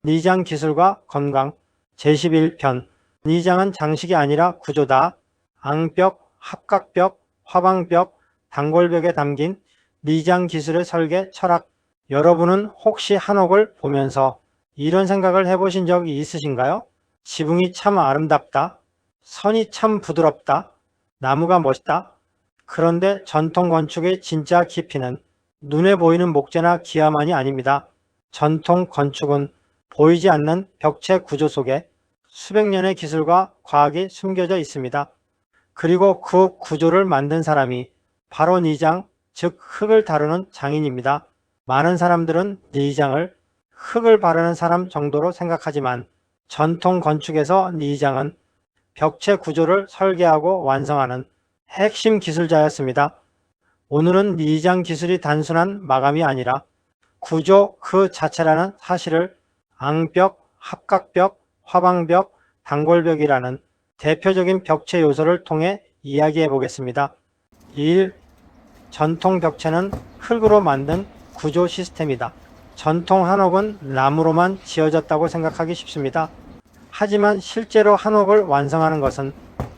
니장 기술과 건강 제11편 니장은 장식이 아니라 구조다. 앙벽, 합각벽, 화방벽, 단골벽에 담긴 니장 기술의 설계 철학. 여러분은 혹시 한옥을 보면서 이런 생각을 해보신 적이 있으신가요? 지붕이 참 아름답다. 선이 참 부드럽다. 나무가 멋있다. 그런데 전통 건축의 진짜 깊이는 눈에 보이는 목재나 기와만이 아닙니다. 전통 건축은 보이지 않는 벽체 구조 속에 수백 년의 기술과 과학이 숨겨져 있습니다. 그리고 그 구조를 만든 사람이 바로 니장, 즉 흙을 다루는 장인입니다. 많은 사람들은 니장을 흙을 바르는 사람 정도로 생각하지만 전통 건축에서 니장은 벽체 구조를 설계하고 완성하는 핵심 기술자였습니다. 오늘은 니장 기술이 단순한 마감이 아니라 구조 그 자체라는 사실을 앙벽, 합각벽, 화방벽, 단골벽이라는 대표적인 벽체 요소를 통해 이야기해 보겠습니다. 1. 전통 벽체는 흙으로 만든 구조 시스템이다. 전통 한옥은 나무로만 지어졌다고 생각하기 쉽습니다. 하지만 실제로 한옥을 완성하는 것은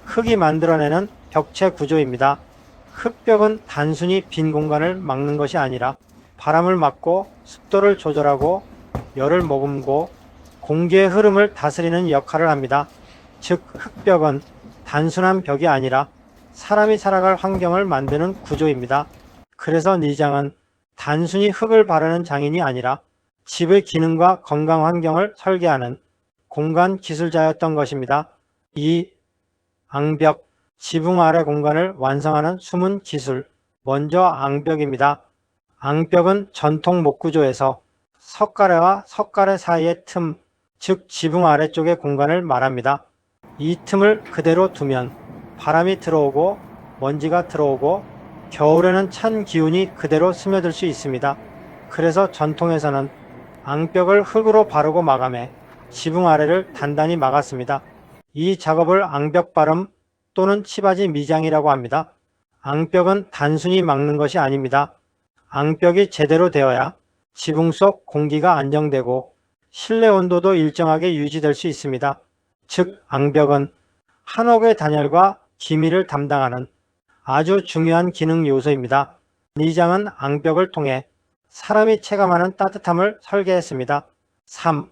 흙이 만들어내는 벽체 구조입니다. 흙벽은 단순히 빈 공간을 막는 것이 아니라 바람을 막고 습도를 조절하고 열을 머금고 공기의 흐름을 다스리는 역할을 합니다. 즉 흙벽은 단순한 벽이 아니라 사람이 살아갈 환경을 만드는 구조입니다. 그래서 니장은 단순히 흙을 바르는 장인이 아니라 집의 기능과 건강 환경을 설계하는 공간 기술자였던 것입니다. 2. 앙벽, 지붕 아래 공간을 완성하는 숨은 기술. 먼저 앙벽입니다. 앙벽은 전통 목구조에서 석가래와 석가래 사이의 틈, 즉 지붕 아래쪽의 공간을 말합니다. 이 틈을 그대로 두면 바람이 들어오고 먼지가 들어오고 겨울에는 찬 기운이 그대로 스며들 수 있습니다. 그래서 전통에서는 앙벽을 흙으로 바르고 마감해 지붕 아래를 단단히 막았습니다. 이 작업을 앙벽 바름 또는 치바지 미장이라고 합니다. 앙벽은 단순히 막는 것이 아닙니다. 앙벽이 제대로 되어야 지붕 속 공기가 안정되고 실내 온도도 일정하게 유지될 수 있습니다. 즉 앙벽은 한옥의 단열과 기미를 담당하는 아주 중요한 기능 요소입니다. 니장은 앙벽을 통해 사람이 체감하는 따뜻함을 설계했습니다. 3.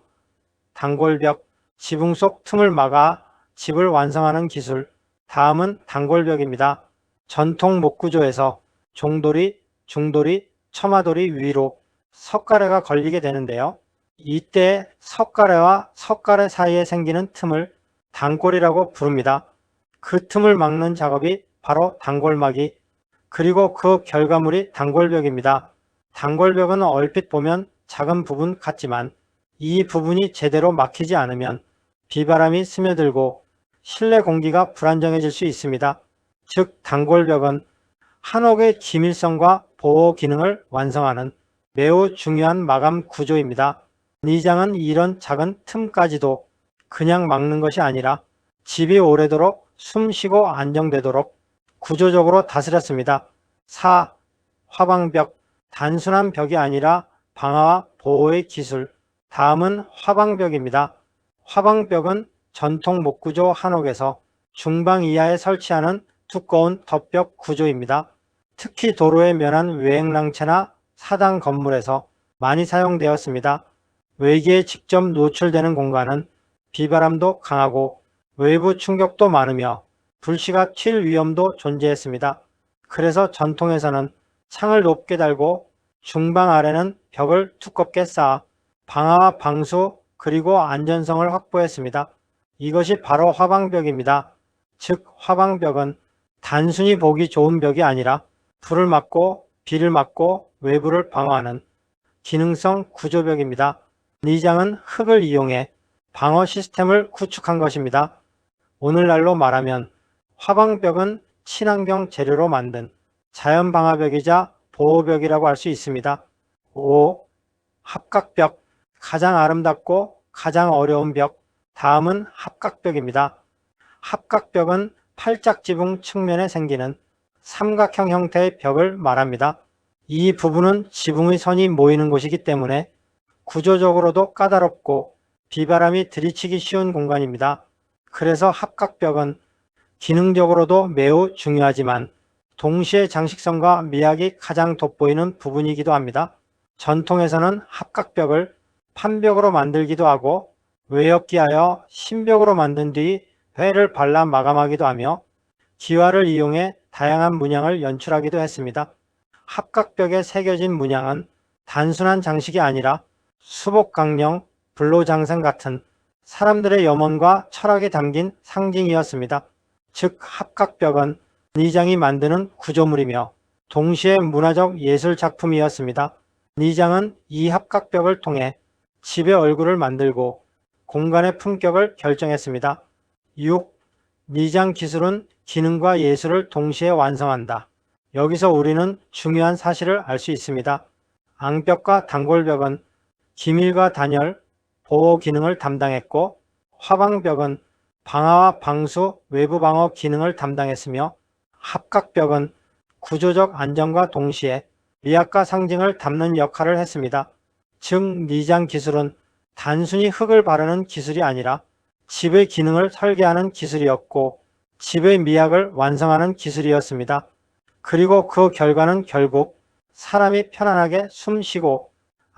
단골벽, 지붕 속 틈을 막아 집을 완성하는 기술. 다음은 단골벽입니다. 전통 목구조에서 종돌이, 중돌이, 처마돌이 위로 석가래가 걸리게 되는데요. 이때 석가래와 석가래 사이에 생기는 틈을 단골이라고 부릅니다. 그 틈을 막는 작업이 바로 단골막이, 그리고 그 결과물이 단골벽입니다. 단골벽은 얼핏 보면 작은 부분 같지만 이 부분이 제대로 막히지 않으면 비바람이 스며들고 실내 공기가 불안정해질 수 있습니다. 즉 단골벽은 한옥의 기밀성과 보호 기능을 완성하는 매우 중요한 마감 구조입니다. 니장은 이런 작은 틈까지도 그냥 막는 것이 아니라 집이 오래도록 숨쉬고 안정되도록 구조적으로 다스렸습니다. 4. 화방벽, 단순한 벽이 아니라 방화와 보호의 기술. 다음은 화방벽입니다. 화방벽은 전통 목구조 한옥에서 중방 이하에 설치하는 두꺼운 덮벽 구조입니다. 특히 도로에 면한 외행랑채나 사당 건물에서 많이 사용되었습니다. 외기에 직접 노출되는 공간은 비바람도 강하고 외부 충격도 많으며 불씨가 튈 위험도 존재했습니다. 그래서 전통에서는 창을 높게 달고 중방 아래는 벽을 두껍게 쌓아 방화와 방수 그리고 안전성을 확보했습니다. 이것이 바로 화방벽입니다. 즉 화방벽은 단순히 보기 좋은 벽이 아니라 불을 막고 비를 막고 외부를 방어하는 기능성 구조벽입니다. 니장은 흙을 이용해 방어 시스템을 구축한 것입니다. 오늘날로 말하면 화방벽은 친환경 재료로 만든 자연 방화벽이자 보호벽이라고 할 수 있습니다. 5. 합각벽, 가장 아름답고 가장 어려운 벽. 다음은 합각벽입니다. 합각벽은 팔짝지붕 측면에 생기는 삼각형 형태의 벽을 말합니다. 이 부분은 지붕의 선이 모이는 곳이기 때문에 구조적으로도 까다롭고 비바람이 들이치기 쉬운 공간입니다. 그래서 합각벽은 기능적으로도 매우 중요하지만 동시에 장식성과 미학이 가장 돋보이는 부분이기도 합니다. 전통에서는 합각벽을 판벽으로 만들기도 하고 외엽기하여 신벽으로 만든 뒤 회를 발라 마감하기도 하며 기와를 이용해 다양한 문양을 연출하기도 했습니다. 합각벽에 새겨진 문양은 단순한 장식이 아니라 수복강령, 불로장생 같은 사람들의 염원과 철학이 담긴 상징이었습니다. 즉 합각벽은 니장이 만드는 구조물이며 동시에 문화적 예술 작품이었습니다. 니장은 이 합각벽을 통해 집의 얼굴을 만들고 공간의 품격을 결정했습니다. 6. 니장 기술은 기능과 예술을 동시에 완성한다. 여기서 우리는 중요한 사실을 알 수 있습니다. 앙벽과 단골벽은 기밀과 단열, 보호 기능을 담당했고 화방벽은 방화와 방수, 외부 방어 기능을 담당했으며 합각벽은 구조적 안정과 동시에 미학과 상징을 담는 역할을 했습니다. 즉 니장 기술은 단순히 흙을 바르는 기술이 아니라 집의 기능을 설계하는 기술이었고 집의 미학을 완성하는 기술이었습니다. 그리고 그 결과는 결국 사람이 편안하게 숨 쉬고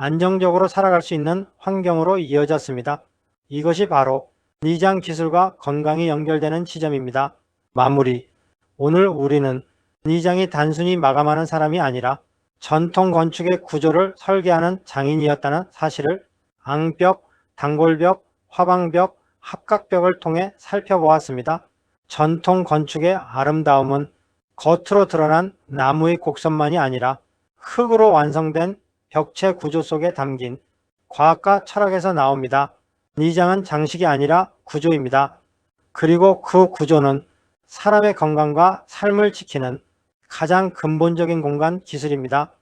안정적으로 살아갈 수 있는 환경으로 이어졌습니다. 이것이 바로 니장 기술과 건강이 연결되는 지점입니다. 마무리. 오늘 우리는 니장이 단순히 마감하는 사람이 아니라 전통 건축의 구조를 설계하는 장인이었다는 사실을 앙벽, 단골벽, 화방벽, 합각벽을 통해 살펴보았습니다. 전통 건축의 아름다움은 겉으로 드러난 나무의 곡선만이 아니라 흙으로 완성된 벽체 구조 속에 담긴 과학과 철학에서 나옵니다. 니장은 장식이 아니라 구조입니다. 그리고 그 구조는 사람의 건강과 삶을 지키는 가장 근본적인 공간 기술입니다.